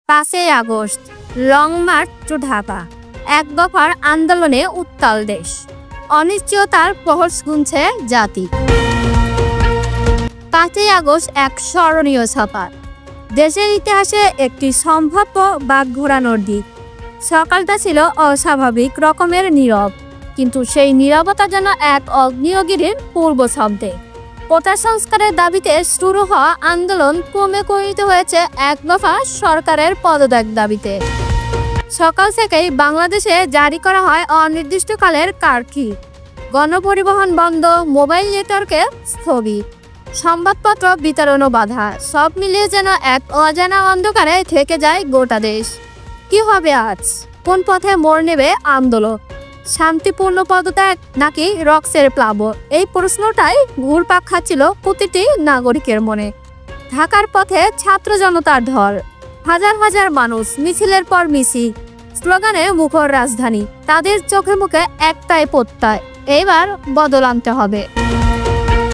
5ই August, long march to Dhaka. এক দফার আন্দোলনে উত্তাল দেশ, অনিশ্চয়তার প্রহর গুনছে জাতি। 5ই আগস্ট এক স্মরণীয় ছাপা, দেশের ইতিহাসে একটি সম্ভাব্য বাঘ ঘোরানোর দিক। সকালটা ছিল অস্বাভাবিক রকমের নীরব, কিন্তু সেই নীরবতা যেন এক অগ্নিয়গিরির পূর্ব শব্দে। কোটা সংস্কারের দাবিতে শুরু হওয়া আন্দোলন ক্রমে পরিণত হয়েছে এক দফা সরকারের পদত্যাগ দাবিতে। সকাল থেকেই বাংলাদেশে জারি করা হয় অনির্দিষ্টকালের কারফিউ, গণপরিবহন বন্ধ, মোবাইল নেটওয়ার্কে স্থগিত, সংবাদপত্র বিতরণও বাধা। সব মিলিয়ে যেন এক অজানা অন্ধকারে থেকে যায় গোটা দেশ। কি হবে আজ? কোন পথে মোড় নেবে আন্দোলন? শান্তিপূর্ণ পদত্যাগ নাকি রক্সের প্লাবন? এই প্রশ্নটাই ঘুরপাক খাচ্ছিল প্রতিটি নাগরিকের মনে। ঢাকার পথে ছাত্র জনতার ঢল, হাজার হাজার মানুষ, মিছিলের পর মিছিল, স্লোগানে মুখর রাজধানী। তাদের চোখে মুখে একটাই প্রত্যয়, এইবার বদল আনতে হবে।